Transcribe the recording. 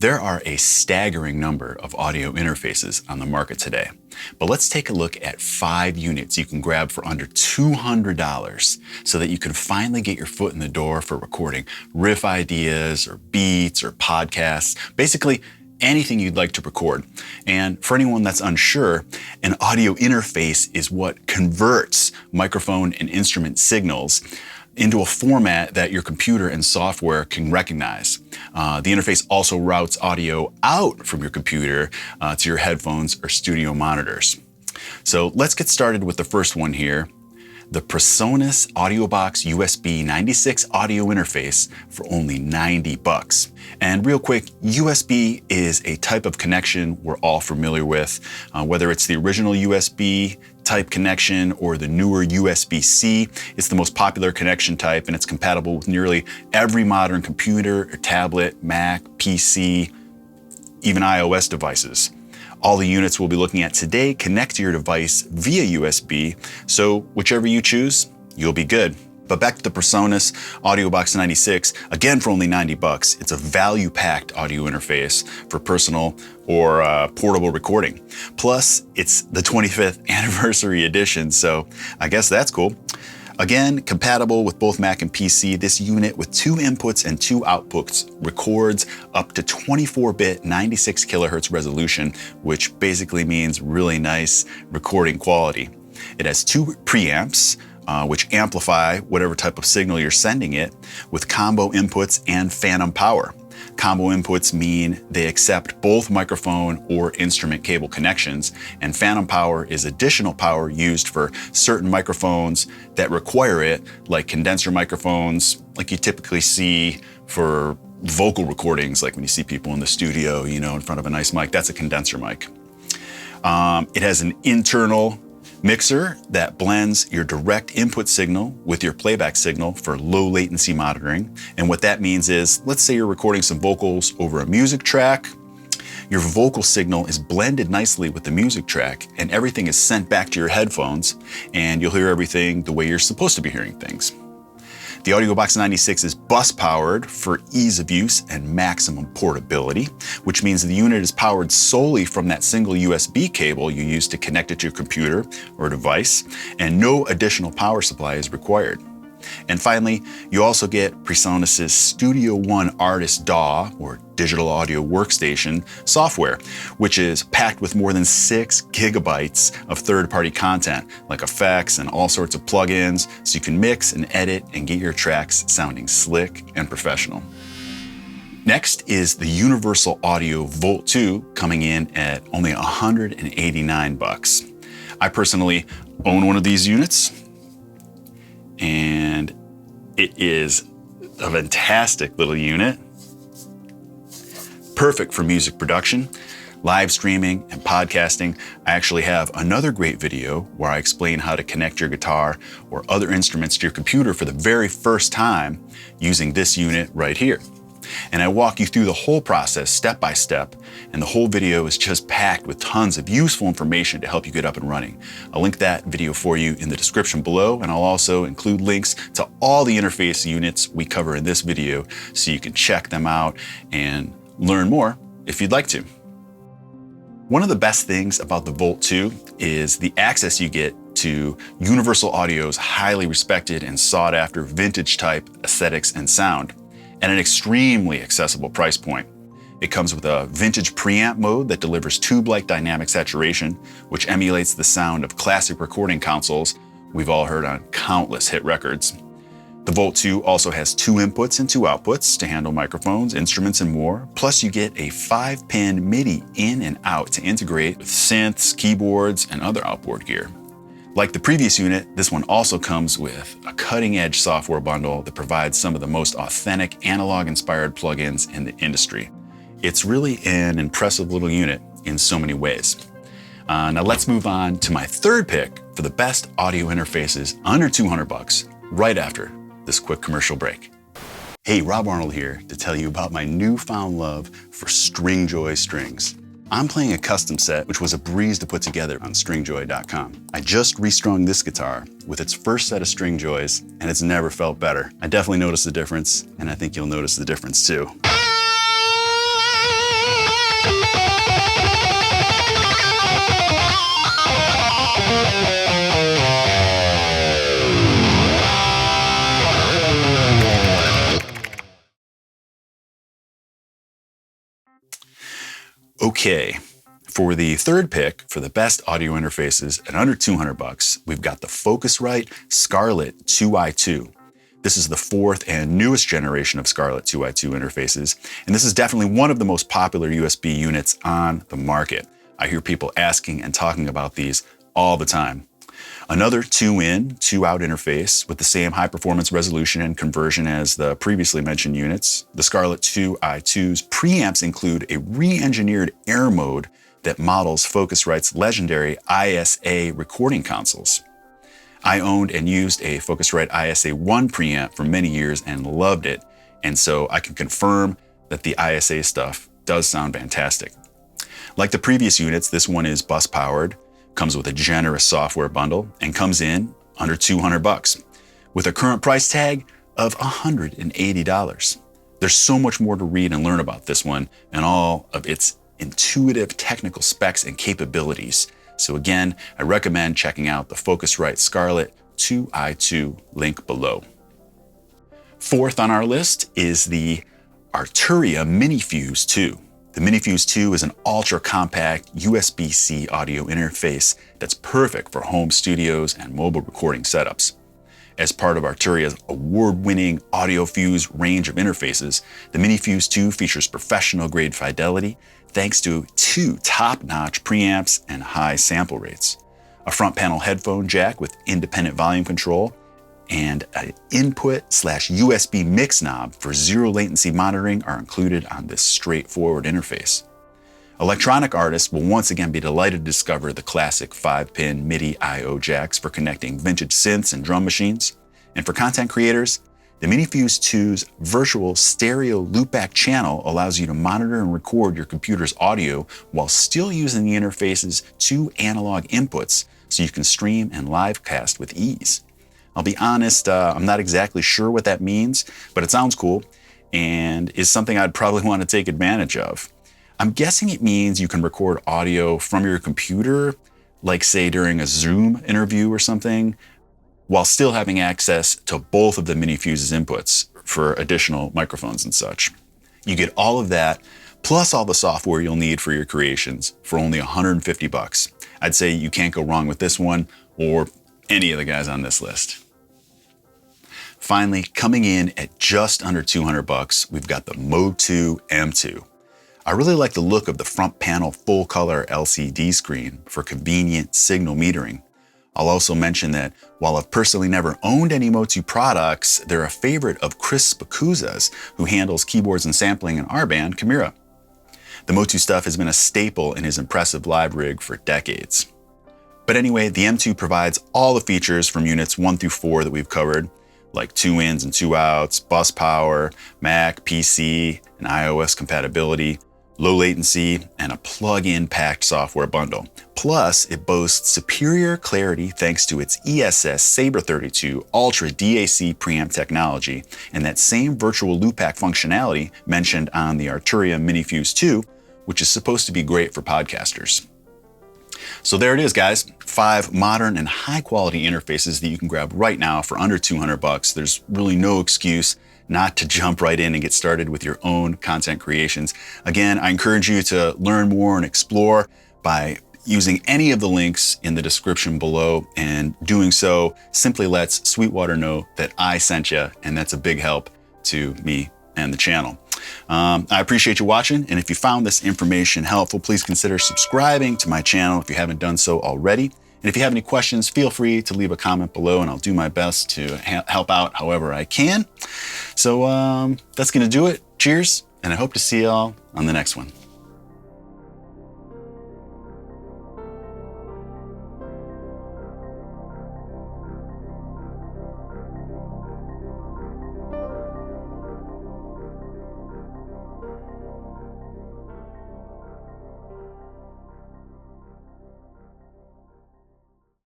There are a staggering number of audio interfaces on the market today, but let's take a look at 5 units you can grab for under $200 so that you can finally get your foot in the door for recording riff ideas or beats or podcasts, basically anything you'd like to record. And for anyone that's unsure, an audio interface is what converts microphone and instrument signals into a format that your computer and software can recognize. The interface also routes audio out from your computer to your headphones or studio monitors. So let's get started with the first one here, the Pronus Audibox USB 96 audio interface for only $90. And real quick, USB is a type of connection we're all familiar with, whether it's the original USB type connection or the newer USB-C. It's the most popular connection type, and it's compatible with nearly every modern computer or tablet, Mac, PC, even iOS devices. All the units we'll be looking at today connect to your device via USB, so whichever you choose, you'll be good. But back to the Pronus Audibox 96, again for only $90. It's a value-packed audio interface for personal or portable recording. Plus, it's the 25th anniversary edition, so I guess that's cool. Again, compatible with both Mac and PC, this unit with 2 inputs and 2 outputs records up to 24-bit 96 kilohertz resolution, which basically means really nice recording quality. It has 2 preamps, which amplify whatever type of signal you're sending it, with combo inputs and phantom power. Combo inputs mean they accept both microphone or instrument cable connections, and phantom power is additional power used for certain microphones that require it, like condenser microphones, like you typically see for vocal recordings, like when you see people in the studio, in front of a nice mic. That's a condenser mic. It has an internal mixer that blends your direct input signal with your playback signal for low latency monitoring. And what that means is, let's say you're recording some vocals over a music track. Your vocal signal is blended nicely with the music track, and everything is sent back to your headphones, and you'll hear everything the way you're supposed to be hearing things. The Audibox 96 is bus powered for ease of use and maximum portability, which means the unit is powered solely from that single USB cable you use to connect it to your computer or device, and no additional power supply is required. And finally, you also get Pronus's Studio One Artist DAW, or Digital Audio Workstation software, which is packed with more than 6 gigabytes of third-party content, like effects and all sorts of plugins, so you can mix and edit and get your tracks sounding slick and professional. Next is the Universal Audio Volt 2, coming in at only $189. I personally own one of these units, and it is a fantastic little unit. Perfect for music production, live streaming, and podcasting. I actually have another great video where I explain how to connect your guitar or other instruments to your computer for the very first time using this unit right here. And I walk you through the whole process step by step, and the whole video is just packed with tons of useful information to help you get up and running. I'll link that video for you in the description below, and I'll also include links to all the interface units we cover in this video so you can check them out and learn more if you'd like to. One of the best things about the Volt 2 is the access you get to Universal Audio's highly respected and sought after vintage type aesthetics and sound, at an extremely accessible price point. It comes with a vintage preamp mode that delivers tube-like dynamic saturation, which emulates the sound of classic recording consoles we've all heard on countless hit records. The Volt 2 also has 2 inputs and 2 outputs to handle microphones, instruments, and more. Plus you get a 5-pin MIDI in and out to integrate with synths, keyboards, and other outboard gear. Like the previous unit, this one also comes with a cutting-edge software bundle that provides some of the most authentic analog-inspired plugins in the industry. It's really an impressive little unit in so many ways. Now let's move on to my third pick for the best audio interfaces under $200 right after this quick commercial break. Hey, Rob Arnold here to tell you about my newfound love for Stringjoy strings. I'm playing a custom set, which was a breeze to put together on stringjoy.com. I just restrung this guitar with its first set of string joys, and it's never felt better. I definitely noticed the difference, and I think you'll notice the difference too. Okay, for the third pick for the best audio interfaces at under $200, we've got the Focusrite Scarlett 2i2. This is the fourth and newest generation of Scarlett 2i2 interfaces, and this is definitely one of the most popular USB units on the market. I hear people asking and talking about these all the time. Another 2-in, 2-out interface with the same high-performance resolution and conversion as the previously mentioned units. The Scarlett 2i2's preamps include a re-engineered air mode that models Focusrite's legendary ISA recording consoles. I owned and used a Focusrite ISA1 preamp for many years and loved it, and so I can confirm that the ISA stuff does sound fantastic. Like the previous units, this one is bus powered, comes with a generous software bundle, and comes in under $200 with a current price tag of $180. There's so much more to read and learn about this one and all of its intuitive technical specs and capabilities. So again, I recommend checking out the Focusrite Scarlett 2i2 link below. Fourth on our list is the Arturia MiniFuse 2. The MiniFuse 2 is an ultra-compact USB-C audio interface that's perfect for home studios and mobile recording setups. As part of Arturia's award-winning AudioFuse range of interfaces, the MiniFuse 2 features professional-grade fidelity thanks to 2 top-notch preamps and high sample rates. A front panel headphone jack with independent volume control, and an input/USB mix knob for zero latency monitoring are included on this straightforward interface. Electronic artists will once again be delighted to discover the classic 5-pin MIDI I/O jacks for connecting vintage synths and drum machines. And for content creators, the MiniFuse 2's virtual stereo loopback channel allows you to monitor and record your computer's audio while still using the interface's 2 analog inputs so you can stream and livecast with ease. I'll be honest, I'm not exactly sure what that means, but it sounds cool and is something I'd probably want to take advantage of. I'm guessing it means you can record audio from your computer, like say during a Zoom interview or something, while still having access to both of the MiniFuse's inputs for additional microphones and such. You get all of that, plus all the software you'll need for your creations for only $150. I'd say you can't go wrong with this one or any of the guys on this list. Finally, coming in at just under $200, we've got the Motu M2. I really like the look of the front panel full color LCD screen for convenient signal metering. I'll also mention that while I've personally never owned any Motu products, they're a favorite of Chris Spacuzza's, who handles keyboards and sampling in our band, Chimera. The Motu stuff has been a staple in his impressive live rig for decades. But anyway, the M2 provides all the features from units 1 through 4 that we've covered, like 2-ins and 2-outs, bus power, Mac, PC, and iOS compatibility, low latency, and a plug-in packed software bundle. Plus, it boasts superior clarity thanks to its ESS Sabre 32 Ultra DAC preamp technology and that same virtual loopback functionality mentioned on the Arturia MiniFuse 2, which is supposed to be great for podcasters. So there it is, guys. 5 modern and high-quality interfaces that you can grab right now for under $200. There's really no excuse not to jump right in and get started with your own content creations. Again, I encourage you to learn more and explore by using any of the links in the description below, and doing so simply lets Sweetwater know that I sent you, and that's a big help to me and the channel. I appreciate you watching, and if you found this information helpful, please consider subscribing to my channel if you haven't done so already. And if you have any questions, feel free to leave a comment below, and I'll do my best to help out however I can. So that's going to do it. Cheers, and I hope to see y'all on the next one.